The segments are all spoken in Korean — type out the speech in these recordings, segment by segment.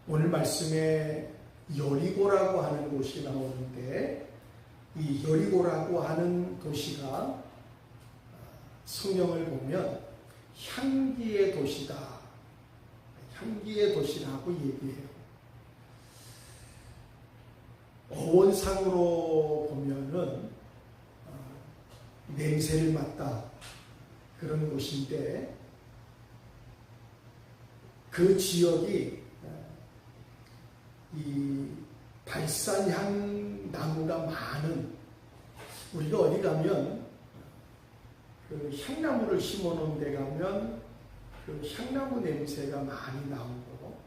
오늘 말씀에 여리고라고 하는 곳이 나오는데, 이 여리고라고 하는 도시가 성경을 보면 향기의 도시다, 향기의 도시라고 얘기해요. 어원상으로 보면은 냄새를 맡다 그런 곳인데, 그 지역이 이 발산향 나무가 많은, 우리가 어디 가면 그 향나무를 심어 놓은 데 가면 그 향나무 냄새가 많이 나오고,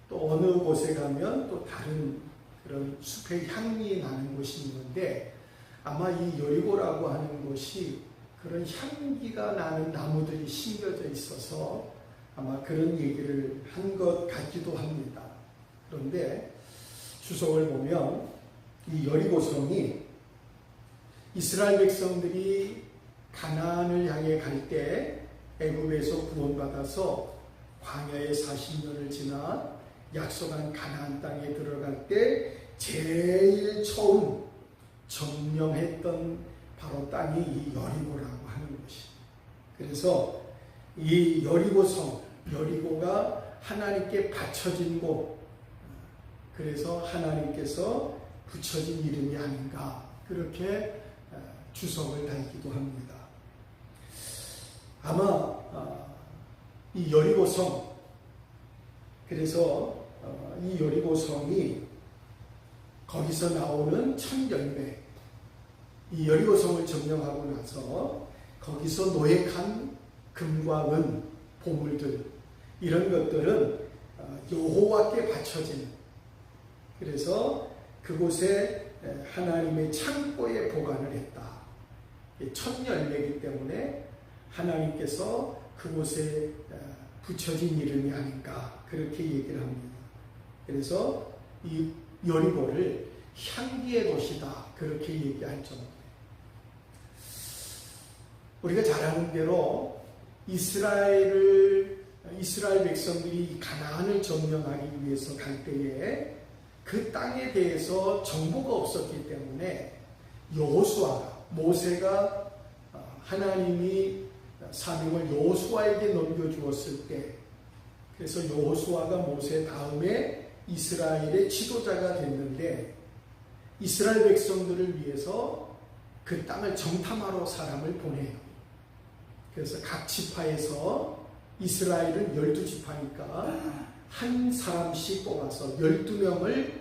또 어느 곳에 가면 또 다른 그런 숲의 향이 나는 곳이 있는데, 아마 이 여리고라고 하는 곳이 그런 향기가 나는 나무들이 심겨져 있어서 아마 그런 얘기를 한 것 같기도 합니다. 그런데 주석을 보면 이 여리고성이 이스라엘 백성들이 가나안을 향해 갈 때 애굽에서 구원받아서 광야에 40년을 지나 약속한 가나안 땅에 들어갈 때 제일 처음 점령했던 바로 땅이 이 여리고라고 하는 곳입니다. 그래서 이 여리고성, 여리고가 하나님께 바쳐진 곳, 그래서 하나님께서 붙여진 이름이 아닌가, 그렇게 주석을 달기도 합니다. 아마 이 여리고성, 그래서 이 여리고성이 거기서 나오는 첫 열매, 이 여리고성을 점령하고 나서 거기서 노획한 금과 은, 보물들, 이런 것들은 여호와께 바쳐지는, 그래서 그곳에 하나님의 창고에 보관을 했다. 첫 열매이기 때문에 하나님께서 그곳에 붙여진 이름이 아닌가, 그렇게 얘기를 합니다. 그래서 이 여리고를 향기의 도시다, 그렇게 얘기할 정도예요. 우리가 잘 아는 대로 이스라엘 백성들이 가나안을 점령하기 위해서 갈 때에 그 땅에 대해서 정보가 없었기 때문에 여호수아가, 모세가 하나님이 사명을 여호수아에게 넘겨주었을 때, 그래서 여호수아가 모세 다음에 이스라엘의 지도자가 됐는데, 이스라엘 백성들을 위해서 그 땅을 정탐하러 사람을 보내요. 그래서 각 지파에서, 이스라엘은 12지파니까 한 사람씩 뽑아서 12명을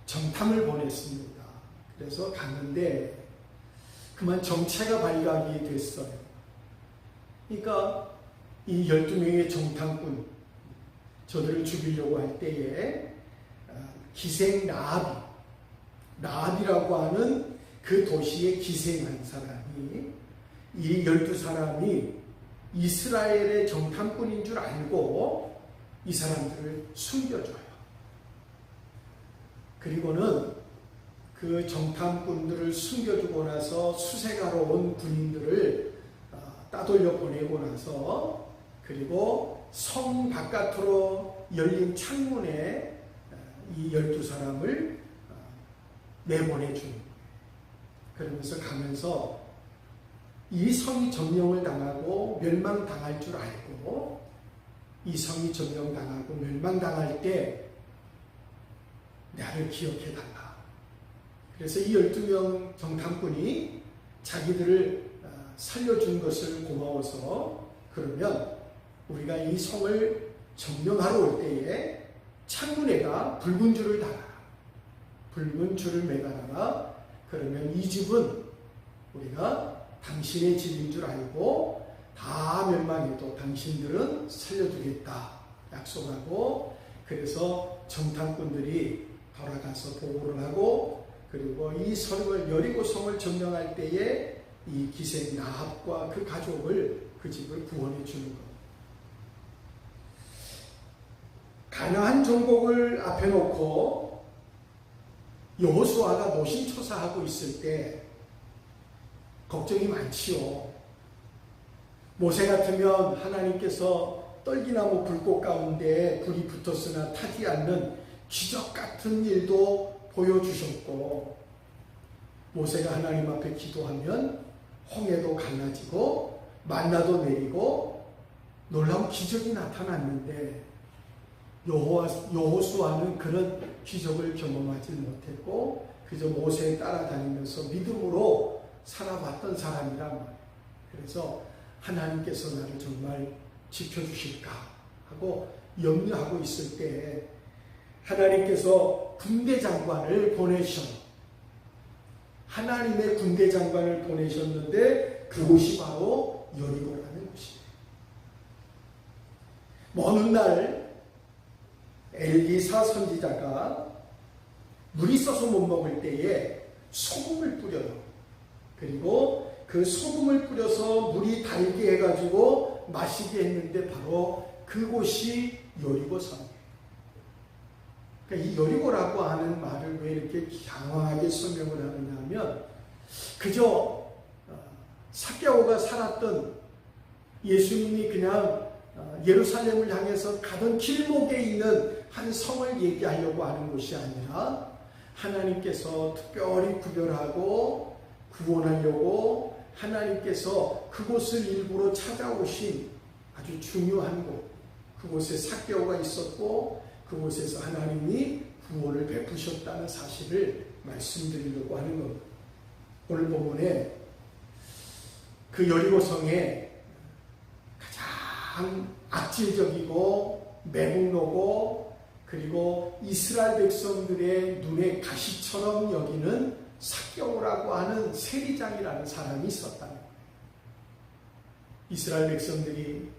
정탐을 보냈습니다. 그래서 갔는데 그만 정체가 발각이 됐어요. 그러니까 이 12명의 정탐꾼, 저들을 죽이려고 할 때에 기생 라합이라고 하는 그 도시에 기생한 사람이, 이 12사람이 이스라엘의 정탐꾼인 줄 알고 이 사람들을 숨겨줘요. 그리고는 그 정탐꾼들을 숨겨주고 나서 수색하러 온 군인들을 따돌려 보내고 나서, 그리고 성 바깥으로 열린 창문에 이 12사람을 내보내준 거예요. 그러면서 가면서 이 성이 점령을 당하고 멸망당할 줄 알고, 이 성이 점령당하고 멸망당할 때 나를 기억해달라. 그래서 이 12명 정탐꾼이 자기들을 살려준 것을 고마워서, 그러면 우리가 이 성을 점령하러 올 때에 창문에다 붉은 줄을 달아라, 붉은 줄을 매달아라. 그러면 이 집은 우리가 당신의 집인 줄 알고 다 멸망해도 당신들은 살려주겠다 약속하고, 그래서 정탐꾼들이 돌아가서 보고를 하고, 그리고 이 성을, 여리고성을 점령할 때에 이 기생 라합과 그 가족을, 그 집을 구원해 주는 것. 가나안 정복을 앞에 놓고 여호수아가 노심초사하고 있을 때 걱정이 많지요. 모세 같으면 하나님께서 떨기나무 불꽃 가운데 불이 붙었으나 타지 않는 기적 같은 일도 보여주셨고, 모세가 하나님 앞에 기도하면 홍해도 갈라지고 만나도 내리고 놀라운 기적이 나타났는데, 여호수아는 그런 기적을 경험하지 못했고 그저 모세에 따라다니면서 믿음으로 살아왔던 사람이란 말이에요. 그래서 하나님께서 나를 정말 지켜주실까 하고 염려하고 있을 때 하나님께서 군대 장관을 하나님의 군대 장관을 보내셨는데 그곳이 바로 여리고라는 곳이에요. 먼 훗날 엘리사 선지자가 물이 써서 못 먹을 때에 소금을 뿌려요. 그리고 그 소금을 뿌려서 물이 달게 해가지고 마시게 했는데 바로 그곳이 여리고성이에요. 그러니까 이 여리고라고 하는 말을 왜 이렇게 장황하게 설명을 하느냐 하면, 그저 삭개오가 살았던, 예수님이 그냥 예루살렘을 향해서 가던 길목에 있는 한 성을 얘기하려고 하는 것이 아니라 하나님께서 특별히 구별하고 구원하려고 하나님께서 그곳을 일부러 찾아오신 아주 중요한 곳, 그곳에 삭개오가 있었고 그곳에서 하나님이 구원을 베푸셨다는 사실을 말씀드리려고 하는 겁니다. 오늘 본문에 그 여리고성에 가장 악질적이고 매국노고 그리고 이스라엘 백성들의 눈에 가시처럼 여기는 삭개오라고 하는 세리장이라는 사람이 있었다. 이스라엘 백성들이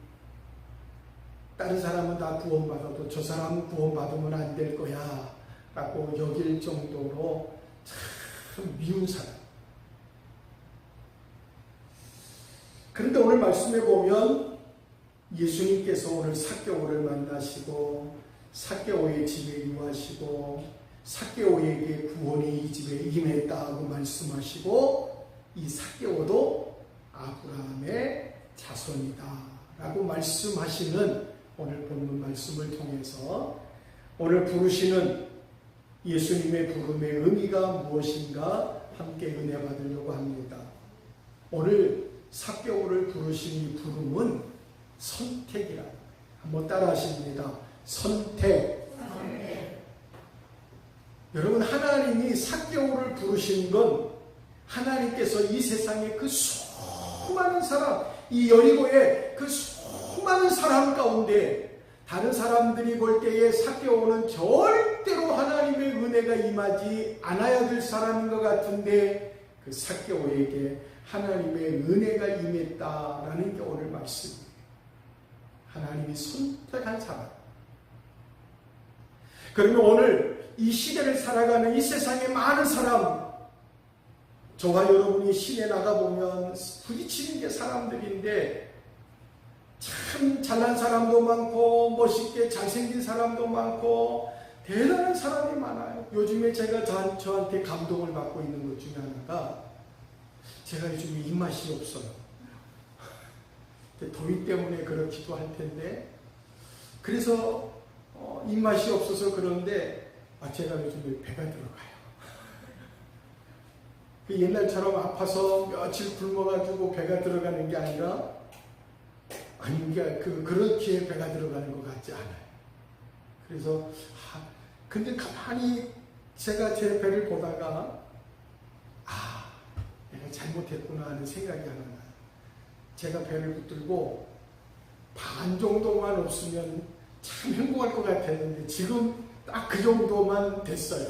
다른 사람은 다 구원받아도 저 사람은 구원받으면 안 될 거야 라고 여길 정도로 참 미운 사람. 그런데 오늘 말씀에 보면 예수님께서 오늘 삭개오를 만나시고 삭개오의 집에 유하시고 삭개오에게 구원이 이 집에 임했다고 말씀하시고, 이 삭개오도 아브라함의 자손이다 라고 말씀하시는 오늘 본문 말씀을 통해서 오늘 부르시는 예수님의 부름의 의미가 무엇인가 함께 은혜 받으려고 합니다. 오늘 삭개오를 부르신 이 부름은 선택이라. 한번 따라 하십니다. 선택. 여러분, 하나님이 삭개오를 부르신 건 하나님께서 이 세상의 그 수많은 사람, 이 여리고의 그 수많은 사람 가운데 다른 사람들이 볼 때에 삭개오는 절대로 하나님의 은혜가 임하지 않아야 될 사람인 것 같은데 그 삭개오에게 하나님의 은혜가 임했다라는 게 오늘 말씀이에요. 하나님이 선택한 사람. 그러면 오늘 이 시대를 살아가는 이 세상의 많은 사람, 저와 여러분이 시내 나가보면 부딪히는 게 사람들인데 참 잘난 사람도 많고 멋있게 잘생긴 사람도 많고 대단한 사람이 많아요. 요즘에 제가 저한테 감동을 받고 있는 것 중에 하나가, 제가 요즘에 입맛이 없어요. 더위 때문에 그렇기도 할 텐데, 그래서 입맛이 없어서 그런데 제가 요즘에 배가 들어가요. 옛날처럼 아파서 며칠 굶어가지고 배가 들어가는 게 아니라, 그렇게 배가 들어가는 것 같지 않아요. 그래서 근데 가만히 제가 제 배를 보다가 내가 잘못했구나 하는 생각이 하나 나요. 제가 배를 붙들고 반 정도만 없으면 참 행복할 것 같았는데 지금 딱 그 정도만 됐어요.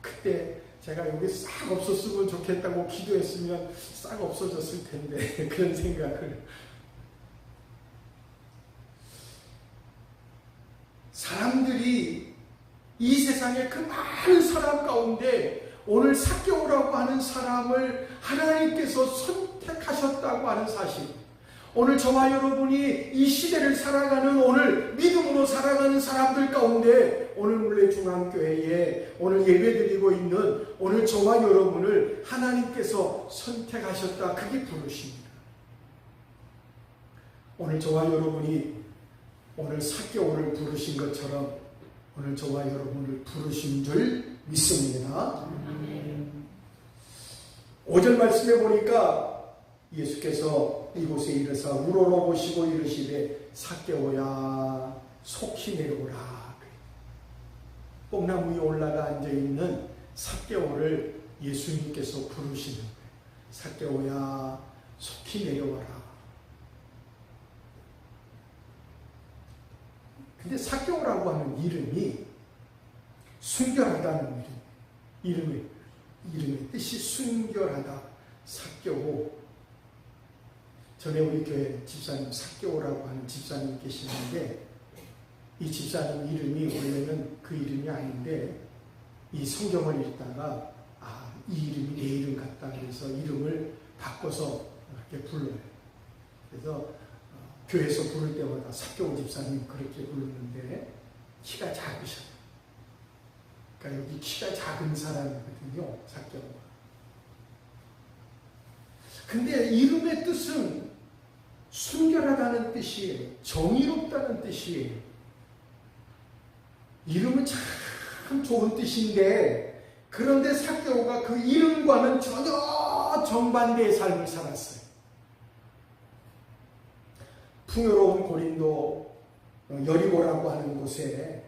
그때 제가 여기 싹 없었으면 좋겠다고 기도했으면 싹 없어졌을 텐데 그런 생각을. 사람들이 이 세상의 그 많은 사람 가운데 오늘 삭개오라고 하는 사람을 하나님께서 선택하셨다고 하는 사실, 오늘 저와 여러분이 이 시대를 살아가는, 오늘 믿음으로 살아가는 사람들 가운데 오늘 물레중앙교회에 오늘 예배드리고 있는 오늘 저와 여러분을 하나님께서 선택하셨다. 그게 부르십니다. 오늘 저와 여러분이 오늘 삭개오를 부르신 것처럼 오늘 저와 여러분을 부르신 줄 믿습니다. 5절 말씀에 보니까 예수께서 이곳에 이르사 우러러보시고 이르시되 삭개오야 속히 내려오라. 뽕나무 위에 올라가 앉아있는 삭개오를 예수님께서 부르시는 거예요. 삭개오야 속히 내려와라. 근데 삭개오라고 하는 이름이 순결하다는 이름의 뜻이 순결하다. 삭개오. 전에 우리 교회 집사님 삭개오라고 하는 집사님 계시는데 이 집사님 이름이 원래는 그 이름이 아닌데 이 성경을 읽다가 이 이름이 내 이름 같다 그래서 이름을 바꿔서 이렇게 불러요. 그래서 교회에서 부를 때마다 삭개오 집사님 그렇게 부르는데 키가 작으셔요. 그러니까 여기 키가 작은 사람이거든요. 삭개오가. 근데 이름의 뜻은 순결하다는 뜻이에요. 정의롭다는 뜻이에요. 이름은 참 좋은 뜻인데 그런데 삭개오가 그 이름과는 전혀 정반대의 삶을 살았어요. 풍요로운 고린도 여리고라고 하는 곳에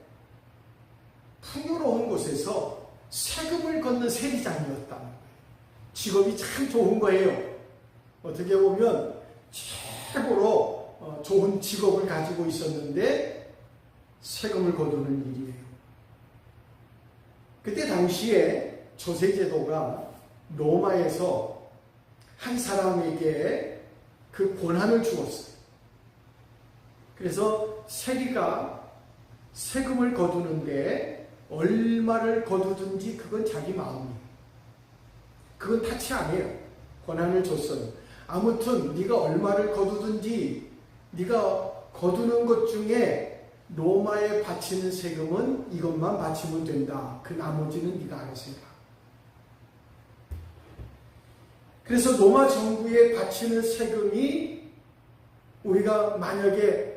풍요로운 곳에서 세금을 걷는 세리장이었다는 거예요. 직업이 참 좋은 거예요. 어떻게 보면 최고로 좋은 직업을 가지고 있었는데 세금을 거두는 일이에요. 그때 당시에 조세제도가 로마에서 한 사람에게 그 권한을 주었어요. 그래서 세리가 세금을 거두는데 얼마를 거두든지 그건 자기 마음이에요. 그건 타치 안 해요. 권한을 줬어요. 아무튼 네가 얼마를 거두든지 네가 거두는 것 중에 로마에 바치는 세금은 이것만 바치면 된다. 그 나머지는 네가 알아서 해라. 그래서 로마 정부에 바치는 세금이 우리가 만약에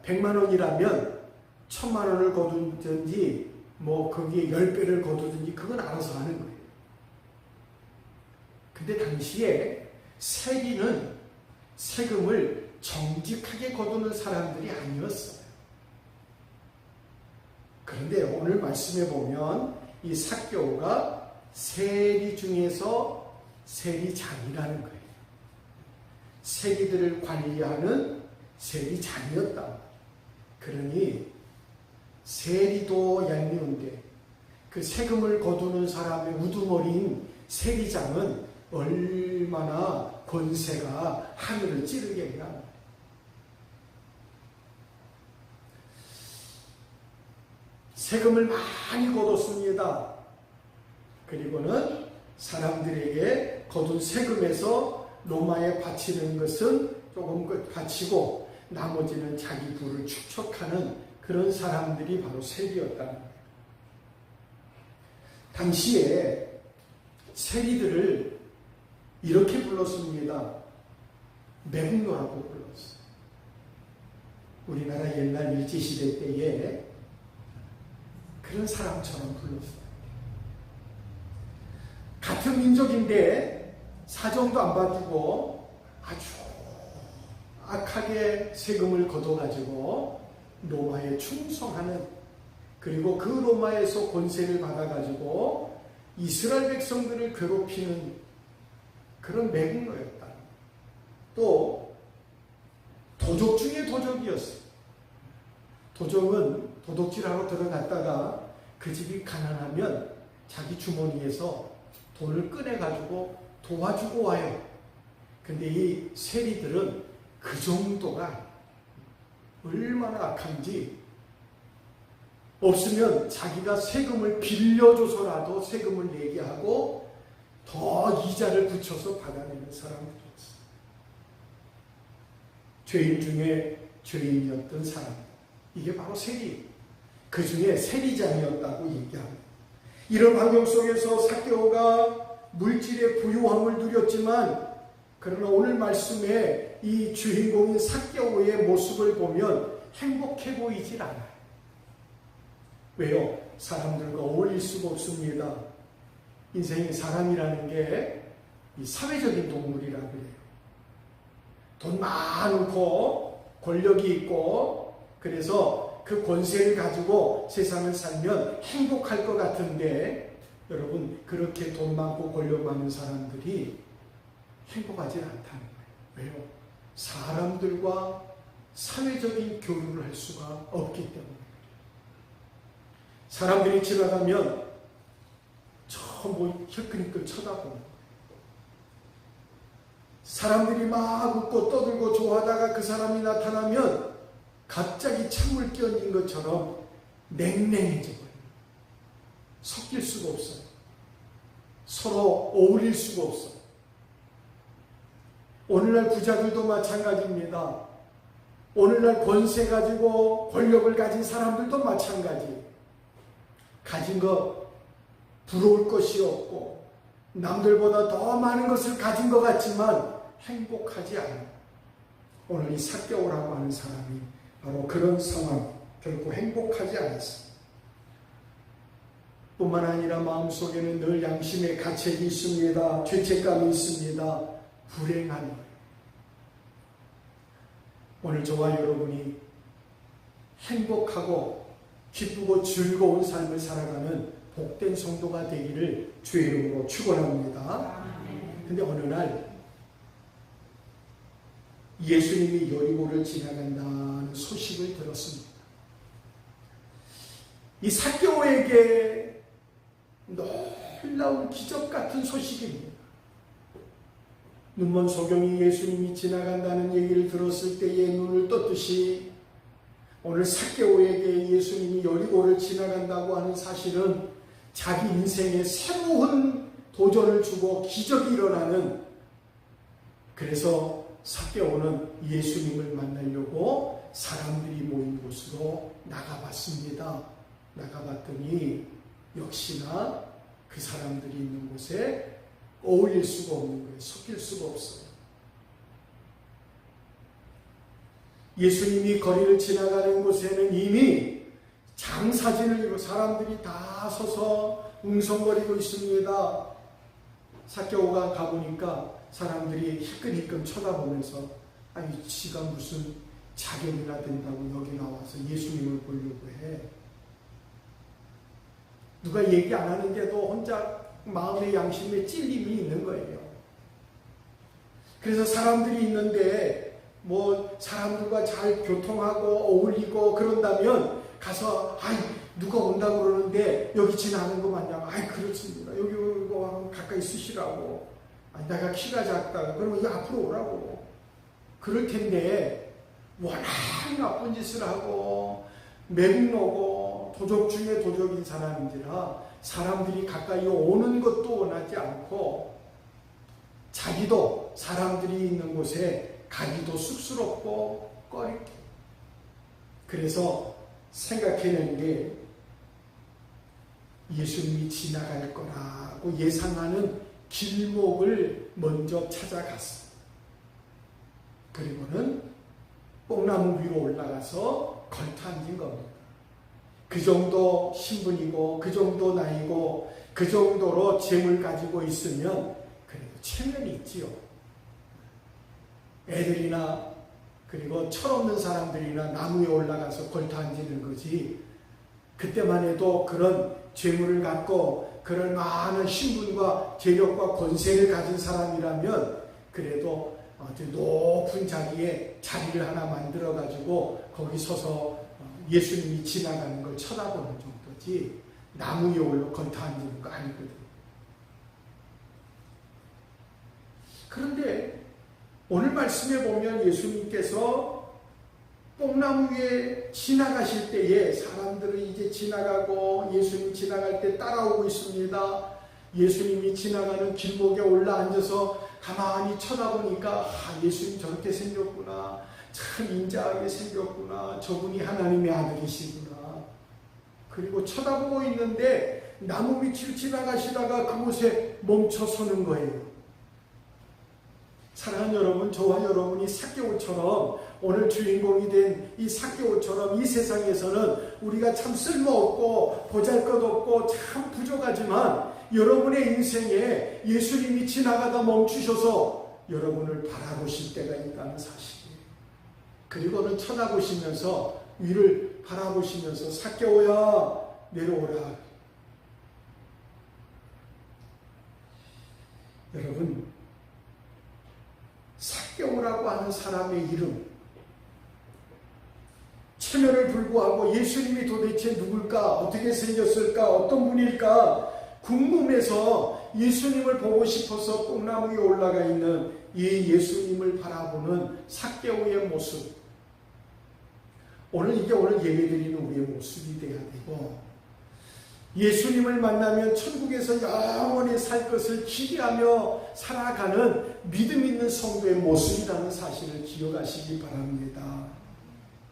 100만 원이라면 1000만 원을 거두든지 뭐 거기에 10배를 거두든지 그건 알아서 하는 거예요. 근데 당시에 세리는 세금을 정직하게 거두는 사람들이 아니었어요. 그런데 오늘 말씀해 보면 이 삭개오가 세리 중에서 세리장이라는 거예요. 세리들을 관리하는 세리장이었다. 그러니 세리도 얄미운데 그 세금을 거두는 사람의 우두머리인 세리장은 얼마나 권세가 하늘을 찌르겠냐. 세금을 많이 거뒀습니다. 그리고는 사람들에게 거둔 세금에서 로마에 바치는 것은 조금 바치고 나머지는 자기 부를 축적하는 그런 사람들이 바로 세리였다는 거예요. 당시에 세리들을 이렇게 불렀습니다. 매국노라고 불렀어요. 우리나라 옛날 일제시대 때에 그런 사람처럼 불렀어요. 같은 민족인데 사정도 안 봐주고 아주 악하게 세금을 걷어가지고 로마에 충성하는, 그리고 그 로마에서 권세를 받아가지고 이스라엘 백성들을 괴롭히는 그런 매국노였다. 또 도적 중에 도적이었어요. 도적은 도둑질하러 들어갔다가 그 집이 가난하면 자기 주머니에서 돈을 꺼내가지고 도와주고 와요. 근데 이 세리들은 그 정도가 얼마나 악한지, 없으면 자기가 세금을 빌려줘서라도 세금을 내게 하고 더 이자를 붙여서 받아내는 사람들이었어요. 죄인 중에 죄인이었던 사람, 이게 바로 세리, 그 중에 세리장이었다고 얘기합니다. 이런 환경 속에서 삭개오가 물질의 부유함을 누렸지만 그러나 오늘 말씀에 이 주인공인 삭개오의 모습을 보면 행복해 보이질 않아요. 왜요? 사람들과 어울릴 수가 없습니다. 인생의 사람이라는 게 이 사회적인 동물이라 그래요. 돈 많고 권력이 있고 그래서 그 권세를 가지고 세상을 살면 행복할 것 같은데 여러분 그렇게 돈 많고 권력 많은 사람들이 행복하지 않다는 거예요. 왜요? 사람들과 사회적인 교류를 할 수가 없기 때문에 사람들이 지나가면 전부 혀끈히끈 쳐다보는 거예요. 사람들이 막 웃고 떠들고 좋아하다가 그 사람이 나타나면 갑자기 찬물 끼얹은 것처럼 냉랭해져 버려요. 섞일 수가 없어요. 서로 어울릴 수가 없어요. 오늘날 부자들도 마찬가지입니다. 오늘날 권세 가지고 권력을 가진 사람들도 마찬가지. 가진 것 부러울 것이 없고 남들보다 더 많은 것을 가진 것 같지만 행복하지 않아요. 오늘 이 삭개오라고 하는 사람이 바로 그런 상황, 결코 행복하지 않았어요. 뿐만 아니라 마음속에는 늘 양심의 가책이 있습니다. 죄책감이 있습니다. 불행한 거예요. 오늘 저와 여러분이 행복하고 기쁘고 즐거운 삶을 살아가는 복된 성도가 되기를 주의 이름으로 축원합니다. 근데 어느 날 예수님이 여리고를 지나간다는 소식을 들었습니다. 이 삭개오에게 놀라운 기적 같은 소식입니다. 눈먼 소경이 예수님이 지나간다는 얘기를 들었을 때에 눈을 떴듯이 오늘 삭개오에게 예수님이 여리고를 지나간다고 하는 사실은 자기 인생에 새로운 도전을 주고 기적이 일어나는, 그래서 삭개오는 예수님을 만나려고 사람들이 모인 곳으로 나가봤습니다. 나가봤더니 역시나 그 사람들이 있는 곳에 어울릴 수가 없는 거예요. 섞일 수가 없어요. 예수님이 거리를 지나가는 곳에는 이미 장사진을 이루고 사람들이 다 서서 웅성거리고 있습니다. 삭개오가 가보니까 사람들이 희끈희끈 쳐다보면서 아니 지가 무슨 자격이나 된다고 여기 나와서 예수님을 보려고 해. 누가 얘기 안 하는데도 혼자 마음의 양심에 찔림이 있는 거예요. 그래서 사람들이 있는데 뭐 사람들과 잘 교통하고 어울리고 그런다면 가서 아이 누가 온다고 그러는데 여기 지나는 거 맞냐고. 아이 그렇습니다. 여기 가까이 있으시라고. 아니 내가 키가 작다. 그러면 이 앞으로 오라고. 그럴 텐데 워낙 나쁜 짓을 하고 맹로고 도적 중에 도적인 사람인지라 사람들이 가까이 오는 것도 원하지 않고 자기도 사람들이 있는 곳에 가기도 쑥스럽고 꺼리고, 그래서 생각해낸 게 예수님이 지나갈 거라고 예상하는 길목을 먼저 찾아갔어요. 그리고는 뽕나무 위로 올라가서 걸터 앉은 겁니다. 그 정도 신분이고 그 정도 나이고 그 정도로 재물 가지고 있으면 그래도 체면이 있지요. 애들이나 그리고 철없는 사람들이나 나무에 올라가서 걸터 앉는 거지, 그때만 해도 그런 재물을 갖고 그런 많은 신분과 재력과 권세를 가진 사람이라면 그래도 아주 높은 자리에 자리를 하나 만들어 가지고 거기 서서 예수님이 지나가는 걸 쳐다보는 정도지 나무 위에 올라 걸터 앉는 거 아니거든요. 그런데 오늘 말씀에 보면 예수님께서 뽕나무 위에 지나가실 때에 사람들은 이제 지나가고 예수님 지나갈 때 따라오고 있습니다. 예수님이 지나가는 길목에 올라 앉아서 가만히 쳐다보니까 예수님 저렇게 생겼구나. 참 인자하게 생겼구나. 저분이 하나님의 아들이시구나. 그리고 쳐다보고 있는데 나무 밑을 지나가시다가 그곳에 멈춰 서는 거예요. 사랑하는 여러분, 저와 여러분이 삭개오처럼 오늘 주인공이 된 이 삭개오처럼 이 세상에서는 우리가 참 쓸모없고 보잘것없고 참 부족하지만 여러분의 인생에 예수님이 지나가다 멈추셔서 여러분을 바라보실 때가 있다는 사실이에요. 그리고는 쳐다보시면서 위를 바라보시면서 삭개오야 내려오라. 여러분, 삭개오라고 하는 사람의 이름, 체면을 불구하고 예수님이 도대체 누굴까? 어떻게 생겼을까? 어떤 분일까? 궁금해서 예수님을 보고 싶어서 뽕나무 위에 올라가 있는 이 예수님을 바라보는 삭개오의 모습. 오늘 예배드리는 우리의 모습이 되어야 되고, 예수님을 만나면 천국에서 영원히 살 것을 기대하며 살아가는 믿음 있는 성도의 모습이라는 사실을 기억하시기 바랍니다.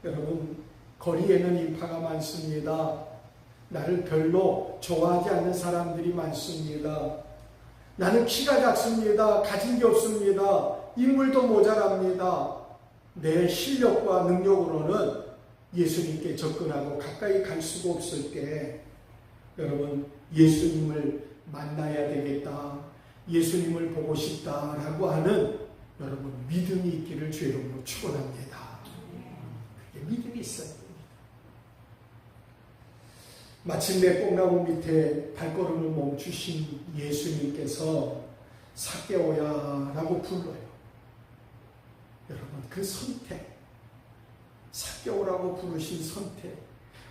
여러분, 거리에는 인파가 많습니다. 나를 별로 좋아하지 않는 사람들이 많습니다. 나는 키가 작습니다. 가진 게 없습니다. 인물도 모자랍니다. 내 실력과 능력으로는 예수님께 접근하고 가까이 갈 수가 없을 때 여러분, 예수님을 만나야 되겠다, 예수님을 보고 싶다라고 하는 여러분 믿음이 있기를 주의 이름으로 축원합니다. 그게 믿음이 있어야 됩니다. 마침내 뽕나무 밑에 발걸음을 멈추신 예수님께서 삭개오야라고 불러요. 여러분, 그 선택, 삭개오라고 부르신 선택,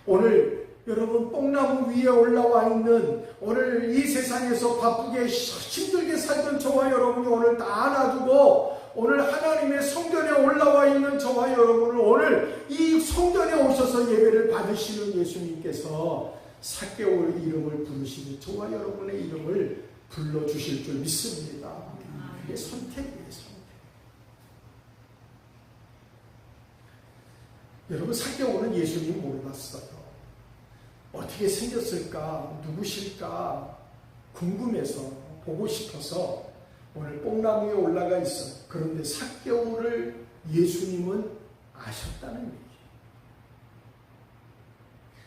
오늘 여러분 뽕나무 위에 올라와 있는, 오늘 이 세상에서 바쁘게 힘들게 살던 저와 여러분이 오늘 다 놔두고 오늘 하나님의 성전에 올라와 있는 저와 여러분을 오늘 이 성전에 오셔서 예배를 받으시는 예수님께서 삭개오 이름을 부르시니 저와 여러분의 이름을 불러주실 줄 믿습니다. 그게 선택이에요. 선택. 여러분, 삭개오는 예수님 몰랐어요. 어떻게 생겼을까? 누구실까? 궁금해서 보고 싶어서 오늘 뽕나무에 올라가 있어요. 그런데 삭개오를 예수님은 아셨다는 얘기예요.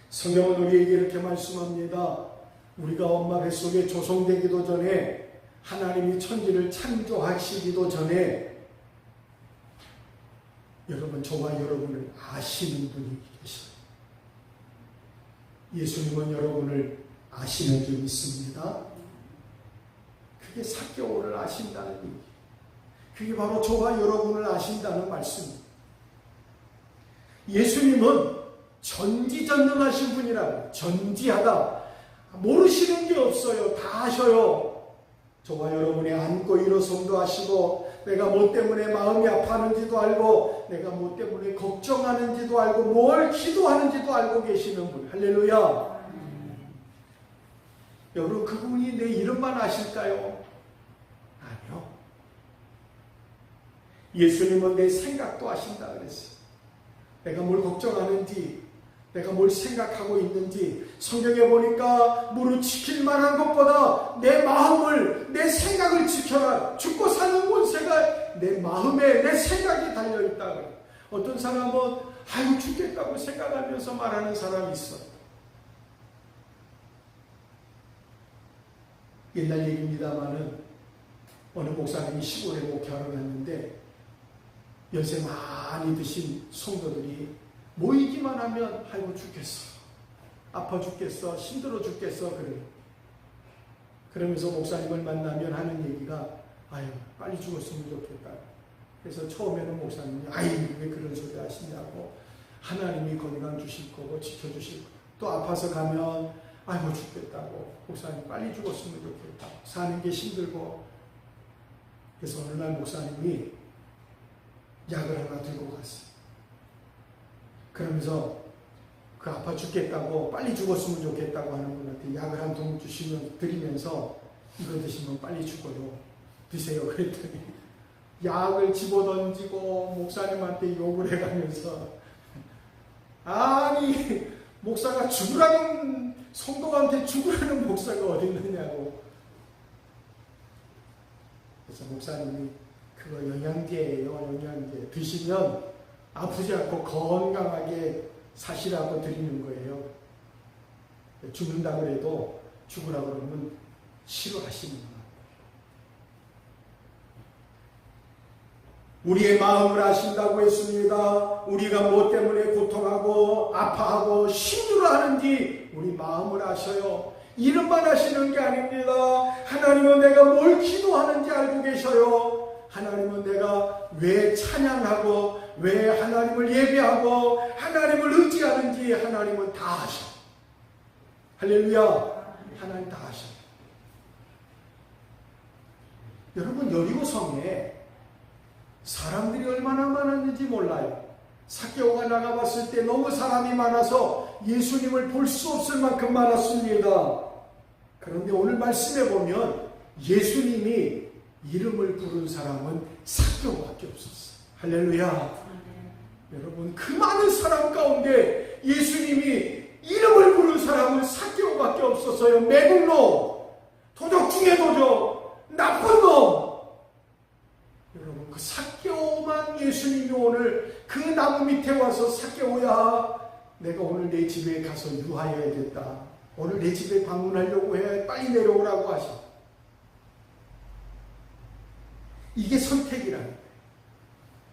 성경은 우리에게 이렇게 말씀합니다. 우리가 엄마 뱃속에 조성되기도 전에, 하나님이 천지를 창조하시기도 전에 여러분, 저와 여러분을 아시는 분이 계셔요. 예수님은 여러분을 아시는 줄 믿습니다. 그게 삭개오를 아신다는 얘기. 그게 바로 저와 여러분을 아신다는 말씀입니다. 예수님은 전지전능하신 분이라고. 전지하다. 모르시는 게 없어요. 다 아셔요. 저와 여러분의 앉고 일어섬도 아시고, 내가 뭐 때문에 마음이 아파하는지도 알고, 내가 뭐 때문에 걱정하는지도 알고, 뭘 기도하는지도 알고 계시는 분. 할렐루야. 여러분, 그분이 내 이름만 아실까요? 아니요. 예수님은 내 생각도 아신다 그랬어요. 내가 뭘 걱정하는지, 내가 뭘 생각하고 있는지, 성경에 보니까 무릇 지킬 만한 것보다 내 마음을, 내 생각을 지켜라. 죽고 사는 권세가 내 마음에, 내 생각이 달려있다. 어떤 사람은 아유 죽겠다고 생각하면서 말하는 사람이 있어. 옛날 얘기입니다마는 어느 목사님이 시골에 목회하러 갔는데 연세 많이 드신 성도들이 모이기만 하면 아이고 죽겠어, 아파 죽겠어, 힘들어 죽겠어 그래요. 그러면서 목사님을 만나면 하는 얘기가 아유 빨리 죽었으면 좋겠다. 그래서 처음에는 목사님이 아유 왜 그런 소리 하시냐고, 하나님이 건강 주실 거고 지켜주실 거고, 또 아파서 가면 아이고 죽겠다고, 목사님 빨리 죽었으면 좋겠다, 사는 게 힘들고. 그래서 어느 날 목사님이 약을 하나 들고 갔어요. 그러면서 그 아파 죽겠다고, 빨리 죽었으면 좋겠다고 하는 분한테 약을 한 통 드리면서 이거 드시면 빨리 죽어요, 드세요 그랬더니 약을 집어던지고 목사님한테 욕을 해가면서, 아니 목사가 죽으라는, 성도한테 죽으라는 목사가 어디 있느냐고. 그래서 목사님이 그 그거 영양제예요. 영양제. 드시면 아프지 않고 건강하게 사시라고 드리는 거예요. 죽는다 그래도 죽으라 그러면 싫어하시는 거예요. 우리의 마음을 아신다고 했습니다. 우리가 무엇 때문에 고통하고 아파하고 힘들어하는지 우리 마음을 아셔요. 이름만 아시는 게 아닙니다. 하나님은 내가 뭘 기도하는지 알고 계셔요. 하나님은 내가 왜 찬양하고 왜 하나님을 예배하고 하나님을 의지하는지 하나님은 다 아셔. 할렐루야. 하나님 다 아셔. 여러분, 여리고성에 사람들이 얼마나 많았는지 몰라요. 삭개오가 나가봤을 때 너무 사람이 많아서 예수님을 볼 수 없을 만큼 많았습니다. 그런데 오늘 말씀해 보면 예수님이 이름을 부른 사람은 삭개오밖에 없었어요. 할렐루야. 여러분, 그 많은 사람 가운데 예수님이 이름을 부른 사람은 삭개오밖에 없었어요. 매국노, 도적 중에 도적, 나쁜 놈. 여러분, 그 삭개오만 예수님이 오늘 그 나무 밑에 와서 삭개오야, 내가 오늘 내 집에 가서 유하여야겠다. 오늘 내 집에 방문하려고 해. 빨리 내려오라고 하셔. 이게 선택이라는 거예요.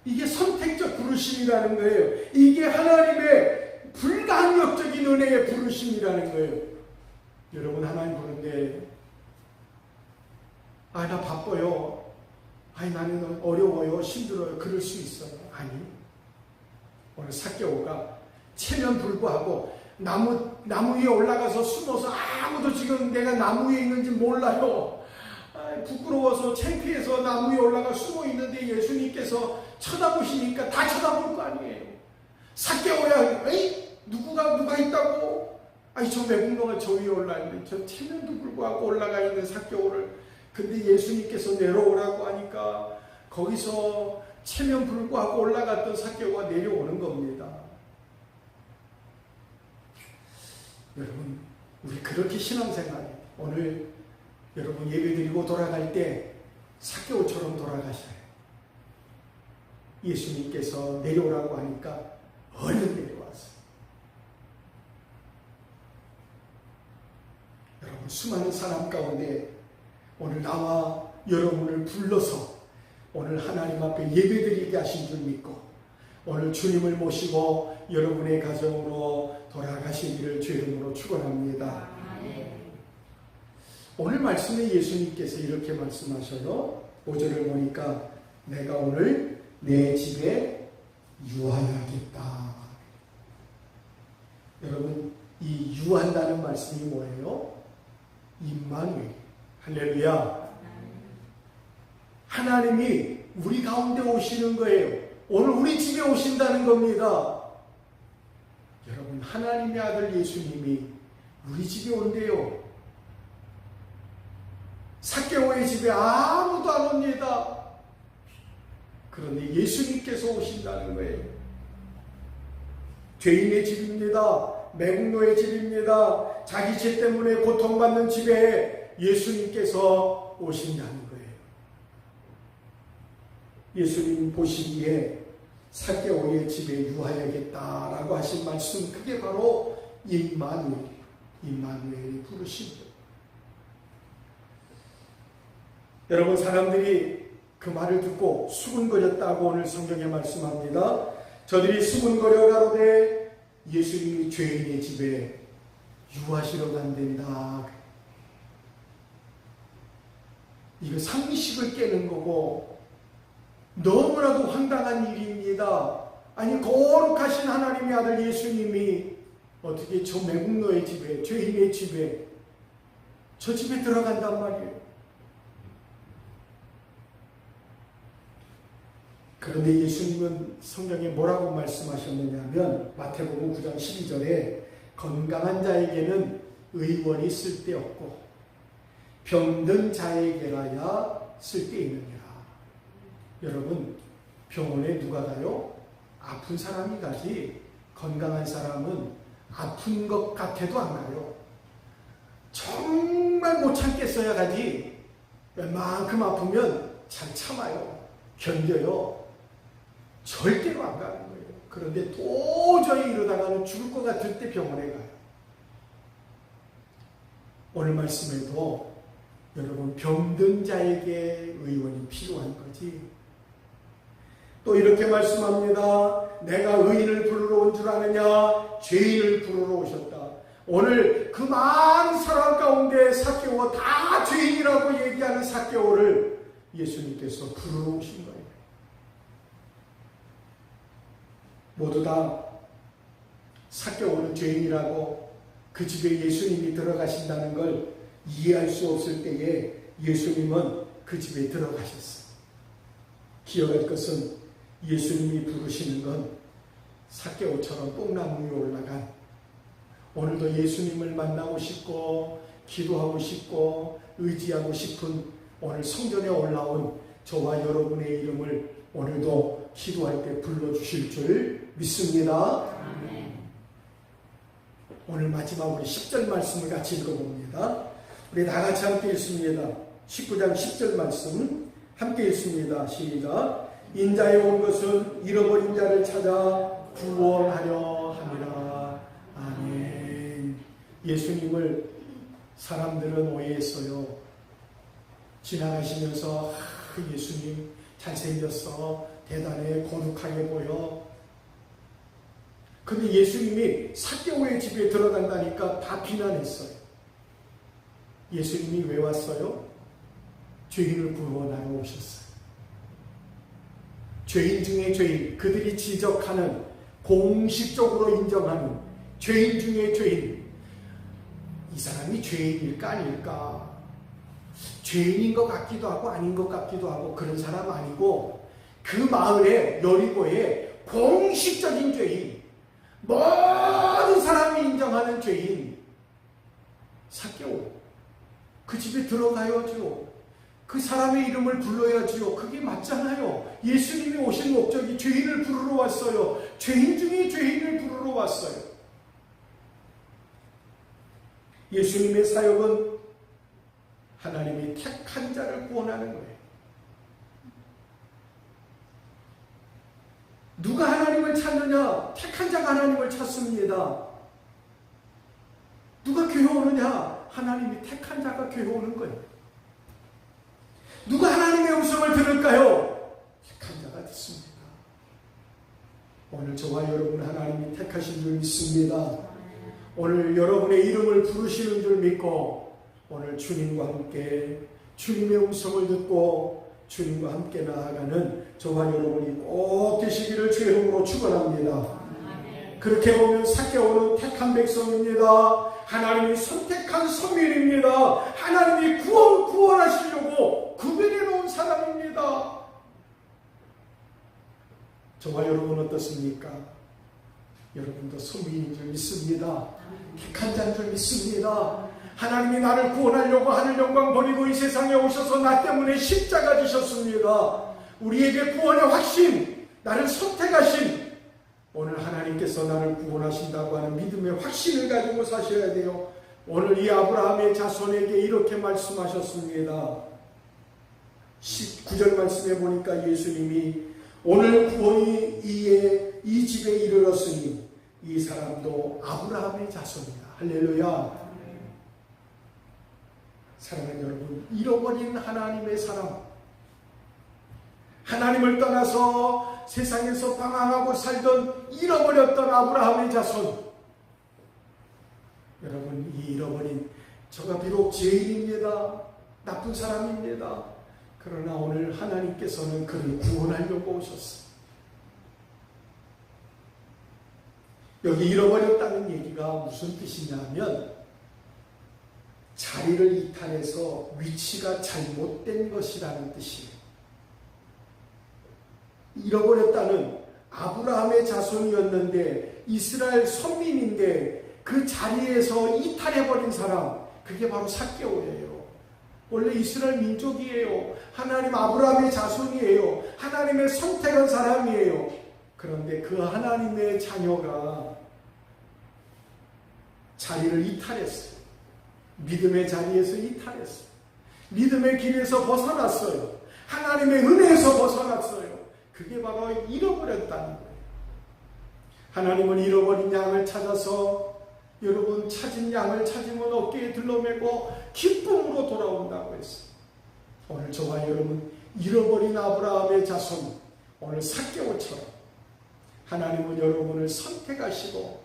이게 선택적 부르심이라는 거예요. 이게 하나님의 불가항력적인 은혜의 부르심이라는 거예요. 여러분, 하나님 부른데 나 바빠요. 나는 어려워요. 힘들어요. 그럴 수 있어요. 아니, 오늘 삭개오가 체면 불구하고 나무 위에 올라가서 숨어서 아무도 지금 내가 나무 위에 있는지 몰라요. 부끄러워서 창피해서 나무 위에 올라가 숨어 있는데 예수님께서 쳐다보시니까 다 쳐다볼 거 아니에요. 삭개오야, 누가 있다고? 저 매국노가 저 위에 올라있는데 저 체면도 불구하고 올라가 있는 삭개오를, 근데 예수님께서 내려오라고 하니까 거기서 체면 불구하고 올라갔던 삭개오가 내려오는 겁니다. 여러분, 우리 그렇게 신앙생활, 오늘 여러분 예배드리고 돌아갈 때 삭개오처럼 돌아가셔요. 예수님께서 내려오라고 하니까 얼른 내려왔어요. 여러분, 수많은 사람 가운데 오늘 나와 여러분을 불러서 오늘 하나님 앞에 예배드리게 하신 줄 믿고 오늘 주님을 모시고 여러분의 가정으로 돌아가시기를 주 이름으로 축원합니다. 오늘 말씀에 예수님께서 이렇게 말씀하셔요. 5절을 보니까 내가 오늘 내 집에 유하여야겠다. 여러분, 이 유한다는 말씀이 뭐예요? 임마누엘. 할렐루야. 하나님이 우리 가운데 오시는 거예요. 오늘 우리 집에 오신다는 겁니다. 여러분, 하나님의 아들 예수님이 우리 집에 온대요. 삭개오의 집에 아무도 안 옵니다. 그런데 예수님께서 오신다는 거예요. 죄인의 집입니다. 매국노의 집입니다. 자기 죄 때문에 고통받는 집에 예수님께서 오신다는 거예요. 예수님 보시기에 삭개오의 집에 유하여야겠다라고 하신 말씀, 그게 바로 임마누엘이에요. 임마누엘이 부르신. 여러분, 사람들이 그 말을 듣고 수군거렸다고 오늘 성경에 말씀합니다. 저들이 수군거려 가로되 예수님이 죄인의 집에 유하시러 간댄다. 이거 상식을 깨는 거고 너무나도 황당한 일입니다. 아니, 거룩하신 하나님의 아들 예수님이 어떻게 저 매국노의 집에, 죄인의 집에, 저 집에 들어간단 말이에요. 그런데 예수님은 성경에 뭐라고 말씀하셨느냐면 마태복음 9장 12절에 건강한 자에게는 의원이 쓸데없고 병든 자에게라야 쓸데있느니라. 여러분, 병원에 누가 가요? 아픈 사람이 가지 건강한 사람은 아픈 것 같아도 안 가요. 정말 못 참겠어야 가지 웬만큼 아프면 잘 참아요. 견뎌요. 절대로 안 가는 거예요. 그런데 도저히 이러다가는 죽을 것 같을 때 병원에 가요. 오늘 말씀에도 여러분 병든 자에게 의원이 필요한 거지. 또 이렇게 말씀합니다. 내가 의인을 부르러 온 줄 아느냐? 죄인을 부르러 오셨다. 오늘 그 많은 사람 가운데 삭개오가 다 죄인이라고 얘기하는 삭개오를 예수님께서 부르러 오신 거예요. 모두 다 삭개오는 죄인이라고 그 집에 예수님이 들어가신다는 걸 이해할 수 없을 때에 예수님은 그 집에 들어가셨어요. 기억할 것은 예수님이 부르시는 건 삭개오처럼 뽕나무 위에 올라간, 오늘도 예수님을 만나고 싶고 기도하고 싶고 의지하고 싶은 오늘 성전에 올라온 저와 여러분의 이름을 오늘도 기도할 때 불러주실 줄 믿습니다. 아멘. 오늘 마지막으로 10절 말씀을 같이 읽어봅니다. 우리 다 같이 함께 읽습니다. 19장 10절 말씀 함께 읽습니다. 시작. 인자에 온 것은 잃어버린 자를 찾아 구원하려 함이라. 아멘. 예수님을 사람들은 오해했어요. 지나가시면서 예수님 잘생겼어, 대단해, 거룩하게 보여. 근데 예수님이 삭개오의 집에 들어간다니까 다 비난했어요. 예수님이 왜 왔어요? 죄인을 구원하러 오셨어요. 죄인 중에 죄인, 그들이 지적하는, 공식적으로 인정하는 죄인 중에 죄인. 이 사람이 죄인일까 아닐까? 죄인인 것 같기도 하고 아닌 것 같기도 하고 그런 사람 아니고, 그 마을에, 여리고에 공식적인 죄인, 모든 사람이 인정하는 죄인 삭개오. 그 집에 들어가야죠. 그 사람의 이름을 불러야지요. 그게 맞잖아요. 예수님이 오신 목적이 죄인을 부르러 왔어요. 죄인 중에 죄인을 부르러 왔어요. 예수님의 사역은 하나님이 택한 자를 구원하는 거예요. 누가 하나님을 찾느냐? 택한 자가 하나님을 찾습니다. 누가 교회 오느냐? 하나님이 택한 자가 교회 오는 거예요. 누가 하나님의 음성을 들을까요? 택한 자가 듣습니다. 오늘 저와 여러분 하나님이 택하신 줄 믿습니다. 오늘 여러분의 이름을 부르시는 줄 믿고 오늘 주님과 함께 주님의 음성을 듣고 주님과 함께 나아가는 저와 여러분이 꼭 되시기를 주의 이름으로 축원합니다. 그렇게 보면 삭개오는 택한 백성입니다. 하나님이 선택한 선민입니다. 하나님이 구원하시려고 구별해 놓은 사람입니다. 저와 여러분 어떻습니까? 여러분도 선민인 줄 믿습니다. 택한 자인 줄 믿습니다. 하나님이 나를 구원하려고 하늘 영광 버리고 이 세상에 오셔서 나 때문에 십자가 지셨습니다. 우리에게 구원의 확신, 나를 선택하신 오늘 하나님께서 나를 구원하신다고 하는 믿음의 확신을 가지고 사셔야 돼요. 오늘 이 아브라함의 자손에게 이렇게 말씀하셨습니다. 19절 말씀에 보니까 예수님이 오늘 구원이 이 집에 이르렀으니 이 사람도 아브라함의 자손이다. 할렐루야. 사랑하는 여러분, 잃어버린 하나님의 사람, 하나님을 떠나서 세상에서 방황하고 살던 잃어버렸던 아브라함의 자손, 여러분, 이 잃어버린 저가 비록 죄인입니다. 나쁜 사람입니다. 그러나 오늘 하나님께서는 그를 구원하려고 오셨어요. 여기 잃어버렸다는 얘기가 무슨 뜻이냐면 자리를 이탈해서 위치가 잘못된 것이라는 뜻이에요. 잃어버렸다는 아브라함의 자손이었는데 이스라엘 선민인데 그 자리에서 이탈해버린 사람, 그게 바로 삭개오예요. 원래 이스라엘 민족이에요. 하나님 아브라함의 자손이에요. 하나님의 선택한 사람이에요. 그런데 그 하나님의 자녀가 자리를 이탈했어요. 믿음의 자리에서 이탈했어요. 믿음의 길에서 벗어났어요. 하나님의 은혜에서 벗어났어요. 그게 바로 잃어버렸다는 거예요. 하나님은 잃어버린 양을 찾아서 여러분 찾은 양을 찾으면 어깨에 들러매고 기쁨으로 돌아온다고 했어요. 오늘 저와 여러분 잃어버린 아브라함의 자손 오늘 삭개오처럼 하나님은 여러분을 선택하시고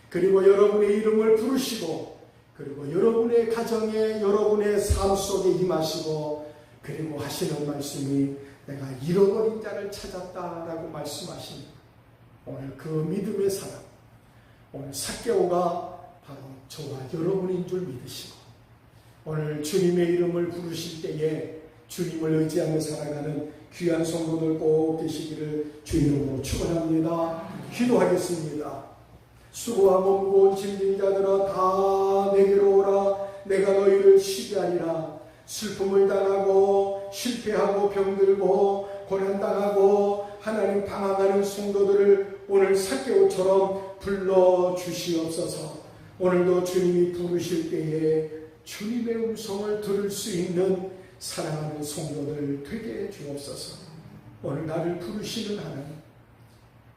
그리고 여러분의 이름을 부르시고 그리고 여러분의 가정에 여러분의 삶 속에 임하시고 그리고 하시는 말씀이 내가 잃어버린 자를 찾았다라고 말씀하십니다. 오늘 그 믿음의 사람 오늘 삭개오가 바로 저와 여러분인 줄 믿으시고 오늘 주님의 이름을 부르실 때에 주님을 의지하며 살아가는 귀한 성도들 꼭 계시기를 주 이름으로 축원합니다. 기도하겠습니다. 수고와 몸고 짐진 자들아 다 내게로 오라. 내가 너희를 쉬게 하리라. 슬픔을 당하고 실패하고 병들고 고난당하고 하나님 방황하는 성도들을 오늘 삭개오처럼 불러주시옵소서. 오늘도 주님이 부르실 때에 주님의 음성을 들을 수 있는 사랑하는 성도들 되게 주옵소서. 오늘 나를 부르시는 하나님,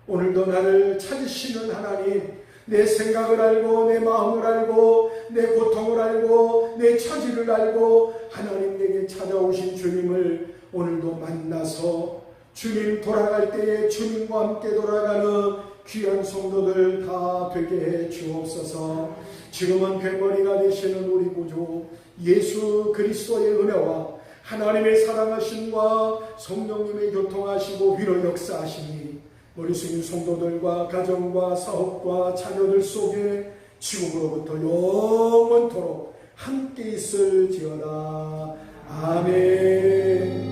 오늘도 나를 찾으시는 하나님, 내 생각을 알고 내 마음을 알고 내 고통을 알고 내 처지를 알고 하나님 내게 찾아오신 주님을 오늘도 만나서 주님 돌아갈 때에 주님과 함께 돌아가는 귀한 성도들 다 되게 해 주옵소서. 지금은 괭머리가 되시는 우리 구주 예수 그리스도의 은혜와 하나님의 사랑하심과 성령님의 교통하시고 위로 역사하시니 우리 숙인 성도들과 가정과 사업과 자녀들 속에 지금으로부터 영원토록 함께 있을지어다. 아멘.